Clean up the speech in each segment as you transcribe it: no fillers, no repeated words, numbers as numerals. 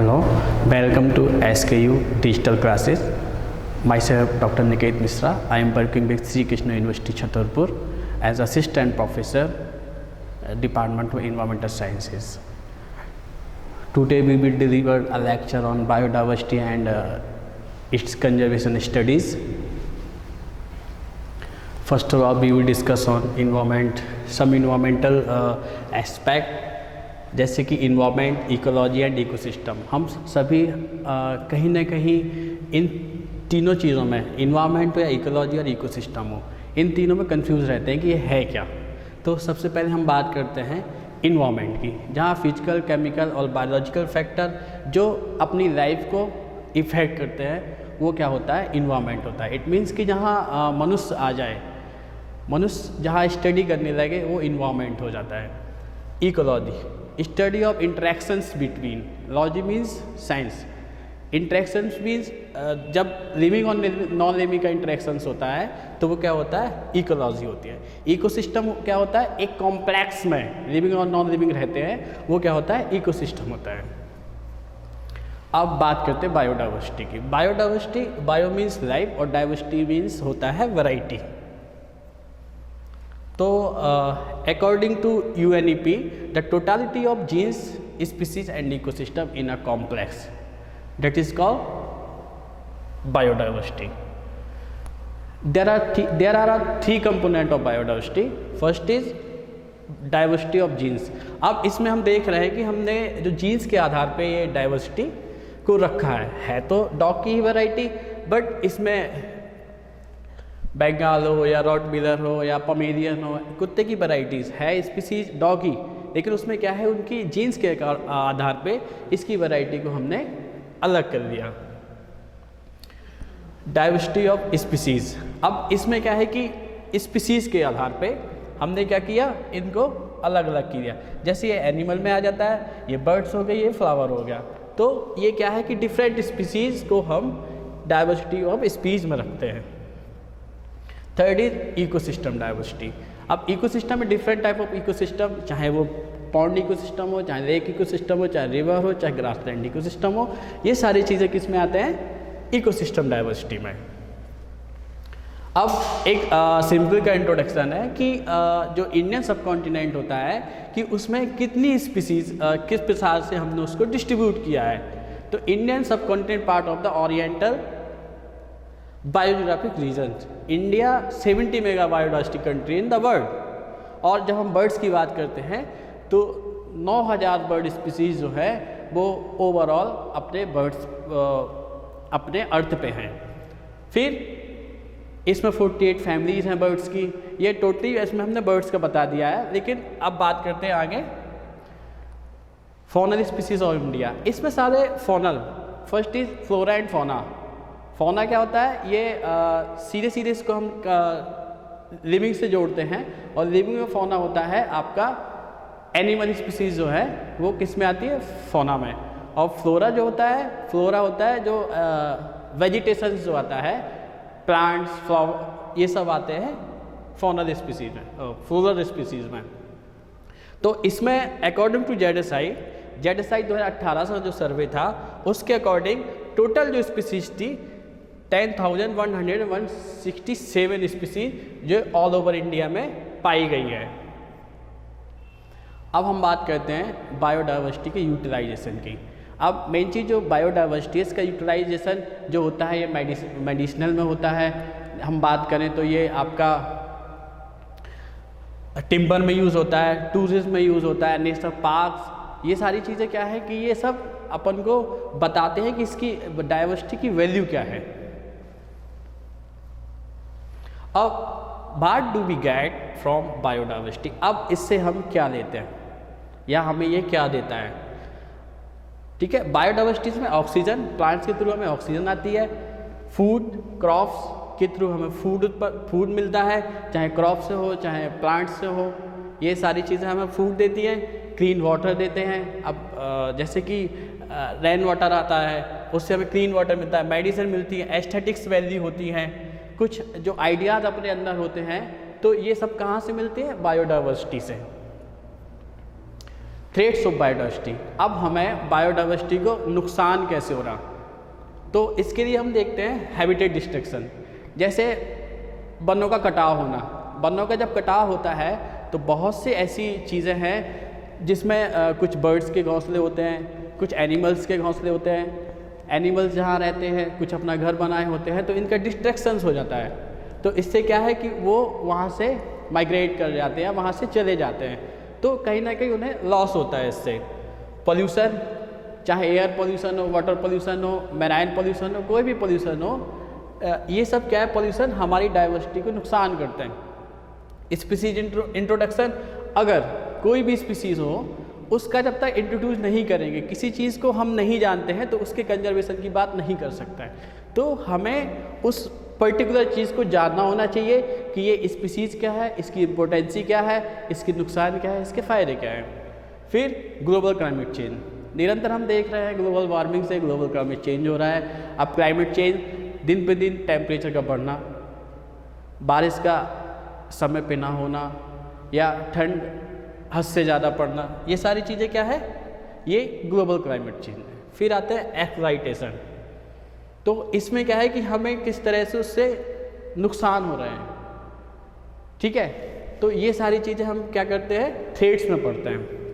Hello, welcome to SKU Digital Classes. Myself Dr. Niket Misra. I am working with Sri Krishna University Chhatarpur as Assistant Professor, Department of Environmental Sciences. Today we will deliver a lecture on biodiversity and its conservation studies. First of all, we will discuss on environment, some environmental aspect जैसे कि environment, ecology and ecosystem. हम सभी कहीं ना कहीं इन तीनों चीज़ों में, इन्वायरमेंट हो या इकोलॉजी और इकोसिस्टम हो, इन तीनों में कंफ्यूज रहते हैं कि ये है क्या. तो सबसे पहले हम बात करते हैं इन्वायरमेंट की, जहाँ फिजिकल, केमिकल और बायोलॉजिकल फैक्टर जो अपनी लाइफ को इफ़ेक्ट करते हैं वो क्या होता है, इन्वायरमेंट होता है. इट मीन्स कि जहाँ मनुष्य आ जाए, मनुष्य जहाँ स्टडी करने लगे वो इन्वायरमेंट हो जाता है. Ecology, study of interactions between, logy means science, interactions means जब लिविंग और नॉन लिविंग का इंटरेक्शंस होता है तो वो क्या होता है, इकोलॉजी होती है. इकोसिस्टम क्या होता है, एक कॉम्प्लेक्स में लिविंग और नॉन लिविंग रहते हैं, वो क्या होता है, इकोसिस्टम होता है. अब बात करते हैं बायोडाइवर्सिटी की. बायोडाइवर्सिटी, बायो मीन्स लाइफ और डाइवर्सिटी मीन्स होता है वैरायटी. तो according to UNEP, the totality of genes, species and ecosystem in a complex, that is called biodiversity. There are three component of biodiversity. First is diversity of genes. अब इसमें हम देख रहे हैं कि हमने जो जीन्स के आधार पे ये डाइवर्सिटी को रखा है तो डॉग की ही वैरायटी, बट इसमें बंगाल हो या रॉटविलर हो या पमेरियन हो, कुत्ते की वैरायटीज़ है, स्पीसीज डॉगी, लेकिन उसमें क्या है, उनकी जीन्स के आधार पे इसकी वैरायटी को हमने अलग कर दिया. Diversity of species. अब इसमें क्या है कि स्पीसीज के आधार पे हमने क्या किया, इनको अलग अलग किया. जैसे ये एनिमल में आ जाता है, ये बर्ड्स हो गई, ये फ्लावर हो गया. तो ये क्या है कि डिफरेंट स्पीसीज को हम डाइवर्सिटी ऑफ स्पीसीज में रखते हैं. Third is ecosystem diversity. अब इकोसिस्टम में डिफरेंट टाइप ऑफ इकोसिस्टम, चाहे वो पॉन्ड इकोसिस्टम हो, चाहे लेक इकोसिस्टम हो, चाहे रिवर हो, चाहे ग्रासलैंड इकोसिस्टम हो, ये सारी चीज़ें किस में आते हैं, इकोसिस्टम डाइवर्सिटी में. अब एक सिंपल का इंट्रोडक्शन है कि जो इंडियन सब कॉन्टिनेंट होता है कि उसमें कितनी स्पीसीज किस प्रकार से हमने उसको डिस्ट्रीब्यूट किया है. तो Indian subcontinent part of the oriental biogeographic region. India 70 mega biodiversity country in the world. और जब हम बर्ड्स की बात करते हैं तो 9000 बर्ड स्पीसीज जो है वो ओवरऑल अपने बर्ड्स अपने अर्थ पे हैं. फिर इसमें 48 फैमिलीज हैं बर्ड्स की. ये टोटली इसमें हमने बर्ड्स का बता दिया है. लेकिन अब बात करते हैं आगे फॉनल स्पीसीज ऑफ इंडिया. इसमें सारे faunal, first is flora and fauna. Fauna क्या होता है, ये सीधे सीधे इसको हम लिविंग से जोड़ते हैं, और लिविंग में फौना होता है आपका एनिमल स्पीसीज जो है वो किस में आती है, फौना में. और फ्लोरा जो होता है, फ्लोरा होता है जो वेजिटेशन जो आता है, प्लांट्स, फ्लावर, ये सब आते हैं फौनल स्पीसीज में, फ्लोरल स्पीसीज में. तो इसमें अकॉर्डिंग टू जेडएसआई 2018 का जो सर्वे था उसके अकॉर्डिंग टोटल जो स्पीसीज थी 10,167 स्पीसीज जो ऑल ओवर इंडिया में पाई गई है. अब हम बात करते हैं बायोडाइवर्सिटी के यूटिलाइजेशन की. अब मेन चीज़ जो बायोडाइवर्सिटी है, इसका यूटिलाइजेशन जो होता है ये मेडिसिनल में होता है. हम बात करें तो ये आपका टिम्बर में यूज़ होता है, टूरिज्म में यूज़ होता है, नेशनल पार्क्स, ये सारी चीज़ें क्या है कि ये सब अपन को बताते हैं कि इसकी डाइवर्सिटी की वैल्यू क्या है. अब what do we get from biodiversity. अब इससे हम क्या लेते हैं या हमें ये क्या देता है. ठीक है, बायोडाइवर्सिटी में ऑक्सीजन, प्लांट्स के थ्रू हमें ऑक्सीजन आती है. फूड, क्रॉप्स के थ्रू हमें फूड मिलता है, चाहे क्रॉप से हो चाहे प्लांट से हो, ये सारी चीज़ें हमें फूड देती हैं. क्लीन वाटर देते हैं. अब जैसे कि रेन वाटर आता है, उससे हमें क्लीन वाटर मिलता है, मेडिसिन मिलती है, एस्थेटिक्स वैल्यू होती हैं, कुछ जो आइडियाज़ अपने अंदर होते हैं. तो ये सब कहाँ से मिलते हैं, बायोडाइवर्सिटी से. Threats of biodiversity. अब हमें बायोडाइवर्सिटी को नुकसान कैसे हो रहा, तो इसके लिए हम देखते हैं हैबिटेट डिस्ट्रक्शन। जैसे वनों का कटाव होना, वनों का जब कटाव होता है तो बहुत सी ऐसी चीज़ें हैं जिसमें कुछ बर्ड्स के घोंसले होते हैं, कुछ एनिमल्स के घोंसले होते हैं। एनिमल्स जहाँ रहते हैं कुछ अपना घर बनाए होते हैं, तो इनका डिस्ट्रैक्शंस हो जाता है। तो इससे क्या है कि वो वहाँ से माइग्रेट कर जाते हैं, वहाँ से चले जाते हैं, तो कहीं ना कहीं उन्हें लॉस होता है इससे। पोल्यूशन, चाहे एयर पोल्यूशन हो, वाटर पोल्यूशन हो, मैराइन पोल्यूशन हो, कोई भी पोल्यूशन हो, ये सब क्या है, पोल्यूशन हमारी डाइवर्सिटी को नुकसान करते हैं। स्पीसीज इंट्रोडक्शन, अगर कोई भी स्पीसीज़ हो उसका जब तक इंट्रोड्यूस नहीं करेंगे, किसी चीज़ को हम नहीं जानते हैं, तो उसके कंजर्वेशन की बात नहीं कर सकता है। तो हमें उस पर्टिकुलर चीज़ को जानना होना चाहिए कि ये स्पीसीज़ क्या है, इसकी इम्पोर्टेंसी क्या है, इसके नुकसान क्या है, इसके फ़ायदे क्या हैं। फिर ग्लोबल क्लाइमेट चेंज, निरंतर हम देख रहे हैं ग्लोबल वार्मिंग से ग्लोबल क्लाइमेट चेंज हो रहा है। अब क्लाइमेट चेंज, दिन पे दिन टेम्परेचर का बढ़ना, बारिश का समय पे ना होना, या ठंड हद से ज़्यादा पड़ना, ये सारी चीज़ें क्या है, ये ग्लोबल क्लाइमेट चेंज है। फिर आता है एक्सप्लॉयटेशन, तो इसमें क्या है कि हमें किस तरह से उससे नुकसान हो रहे हैं, ठीक है। तो ये सारी चीज़ें हम क्या करते हैं, थ्रेड्स में पढ़ते हैं।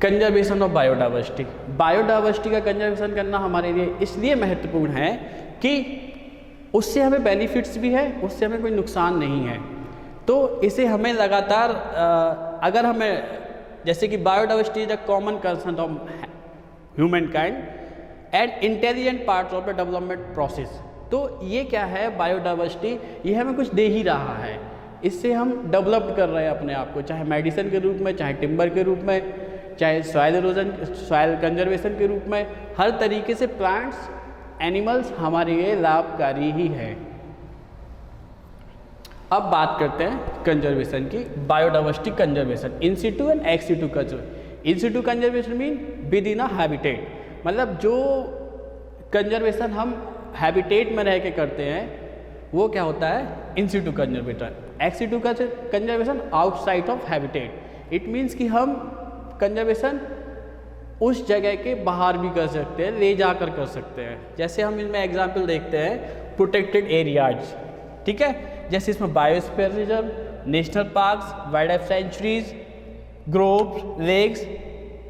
कंजर्वेशन ऑफ बायोडाइवर्सिटी, बायोडाइवर्सिटी का कंजर्वेशन करना हमारे लिए इसलिए महत्वपूर्ण है कि उससे हमें बेनिफिट्स भी है, उससे हमें कोई नुकसान नहीं है। तो इसे हमें लगातार अगर हमें, जैसे कि biodiversity is a common concern of human kind and intelligent parts of the development process, तो ये क्या है, बायोडाइवर्सिटी ये हमें कुछ दे ही रहा है, इससे हम डेवलप कर रहे हैं अपने आप को, चाहे मेडिसिन के रूप में, चाहे टिम्बर के रूप में, चाहे सॉइल इरोजन, सॉइल कंजर्वेशन के रूप में, हर तरीके से प्लांट्स, एनिमल्स हमारे लिए लाभकारी ही है। अब बात करते हैं कंजर्वेशन की, biodiversity conservation, in Situ and x situ conservation. In situ conservation mean with in a habitat, मतलब जो कंजर्वेशन हम हैबिटेट में रह के करते हैं वो क्या होता है, in situ conservation. Ex situ conservation outside of habitat, it means कि हम कंजर्वेशन उस जगह के बाहर भी कर सकते हैं, ले जाकर कर सकते हैं। जैसे हम इनमें एग्जाम्पल देखते हैं, प्रोटेक्टेड एरियाज, ठीक है, जैसे इसमें biosphere reserve, national parks, wild life sanctuaries, groves, lakes,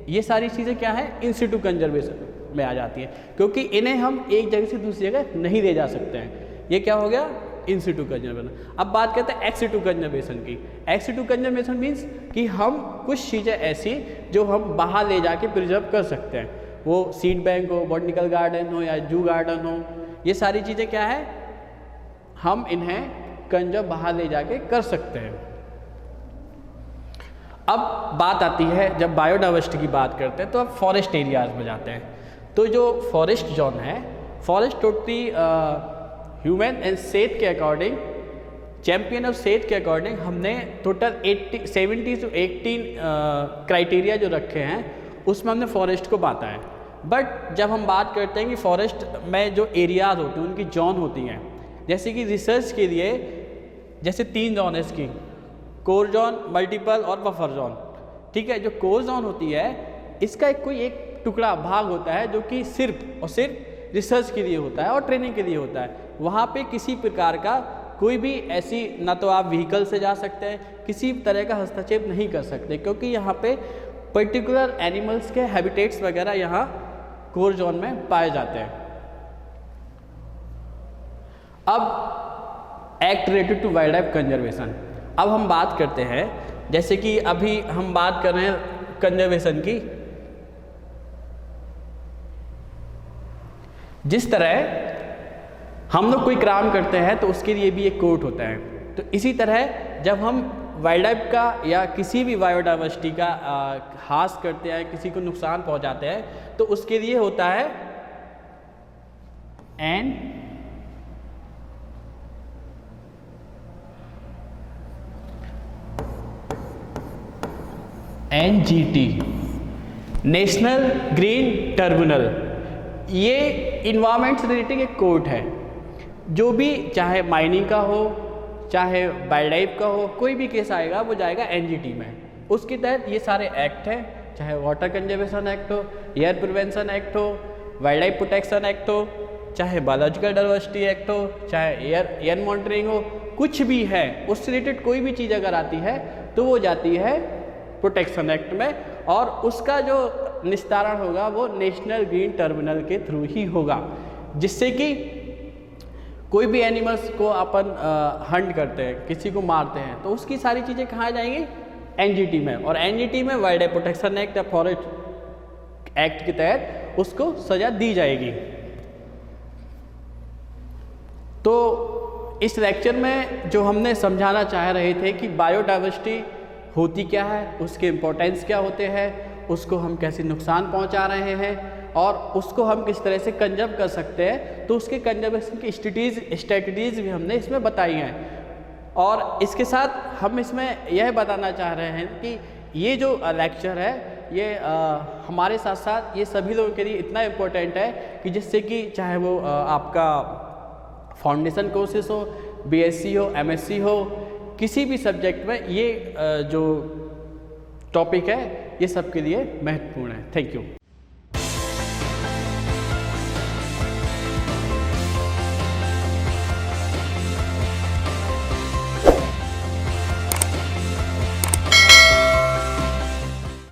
ये सारी चीज़ें क्या है, इन सिटू कंजर्वेशन में आ जाती हैं, क्योंकि इन्हें हम एक जगह से दूसरी जगह नहीं ले जा सकते हैं। ये क्या हो गया, इन सिटू कंजर्वेशन। अब बात करते हैं एक्स सिटू कंजर्वेशन की। एक्स सिटू कंजर्वेशन मीन्स कि हम कुछ चीज़ें ऐसी जो हम बाहर ले जाके प्रिजर्व कर सकते हैं, वो सीड बैंक हो, बॉटनिकल गार्डन हो, या जू गार्डन हो, ये सारी चीज़ें क्या है, हम इन्हें कंजर्व बाहर ले जाके कर सकते हैं। अब बात आती है, जब बायोडाइवर्सिटी की बात करते हैं तो अब फॉरेस्ट एरियाज में जाते हैं। तो जो फॉरेस्ट जोन है, forest totally human and Seth के अकॉर्डिंग, चैम्पियन ऑफ सेथ के अकॉर्डिंग हमने टोटल 70 to 18 क्राइटेरिया जो रखे हैं उसमें हमने फॉरेस्ट को बांटा है। बट जब हम बात करते हैं कि फॉरेस्ट में जो एरियाज होते हैं उनकी जोन होती हैं, जैसे कि रिसर्च के लिए जैसे 3 जोन है इसकी, कोर जोन, मल्टीपल और बफर जोन, ठीक है। जो कोर जोन होती है इसका कोई एक टुकड़ा भाग होता है जो कि सिर्फ और सिर्फ रिसर्च के लिए होता है और ट्रेनिंग के लिए होता है। वहाँ पे किसी प्रकार का कोई भी ऐसी, ना तो आप व्हीकल से जा सकते हैं, किसी तरह का हस्तक्षेप नहीं कर सकते, क्योंकि यहाँ पे पर्टिकुलर एनिमल्स के हैबिटेट्स वगैरह यहाँ कोर जोन में पाए जाते हैं। अब act related to wild life conservation, अब हम बात करते हैं, जैसे कि अभी हम बात कर रहे हैं कंजर्वेशन की, जिस तरह हम लोग कोई काम करते हैं तो उसके लिए भी एक कोर्ट होता है, तो इसी तरह जब हम वाइल्ड लाइफ का या किसी भी बायोडाइवर्सिटी का हास करते हैं, किसी को नुकसान पहुंचाते हैं, तो उसके लिए होता है NGT, नेशनल ग्रीन ट्रिब्यूनल। ये इन्वायरमेंट से रिलेटेड एक कोर्ट है, जो भी चाहे माइनिंग का हो, चाहे वाइल्ड लाइफ का हो, कोई भी केस आएगा वो जाएगा NGT में। उसके तहत ये सारे एक्ट हैं, चाहे वाटर कंजर्वेशन एक्ट हो, एयर प्रिवेंशन एक्ट हो, वाइल्ड लाइफ प्रोटेक्शन एक्ट हो, चाहे बायोलॉजिकल डाइवर्सिटी एक्ट हो, चाहे एयर मॉनिटरिंग हो, कुछ भी है उससे रिलेटेड कोई भी चीज़ अगर आती है तो वो जाती है प्रोटेक्शन एक्ट में, और उसका जो निस्तारण होगा वो नेशनल ग्रीन ट्रिब्यूनल के थ्रू ही होगा, जिससे कि कोई भी एनिमल्स को अपन हंट करते हैं, किसी को मारते हैं, तो उसकी सारी चीज़ें कहाँ जाएंगी, एनजीटी में, और एनजीटी में वाइल्ड लाइफ प्रोटेक्शन एक्ट या फॉरेस्ट एक्ट के तहत उसको सजा दी जाएगी। तो इस लेक्चर में जो हमने समझाना चाह रहे थे कि बायोडाइवर्सिटी होती क्या है, उसके इम्पोर्टेंस क्या होते हैं, उसको हम कैसे नुकसान पहुंचा रहे हैं और उसको हम किस तरह से कंजर्व कर सकते हैं, तो उसके कंजर्वेशन की स्ट्रेटजीज भी हमने इसमें बताई हैं। और इसके साथ हम इसमें यह बताना चाह रहे हैं कि ये जो लेक्चर है ये हमारे साथ साथ ये सभी लोगों के लिए इतना इम्पोर्टेंट है कि जिससे कि चाहे वो आपका फाउंडेशन कोर्सेस हो, बीएससी हो, एमएससी हो, किसी भी सब्जेक्ट में ये जो टॉपिक है ये सबके लिए महत्वपूर्ण है। Thank you.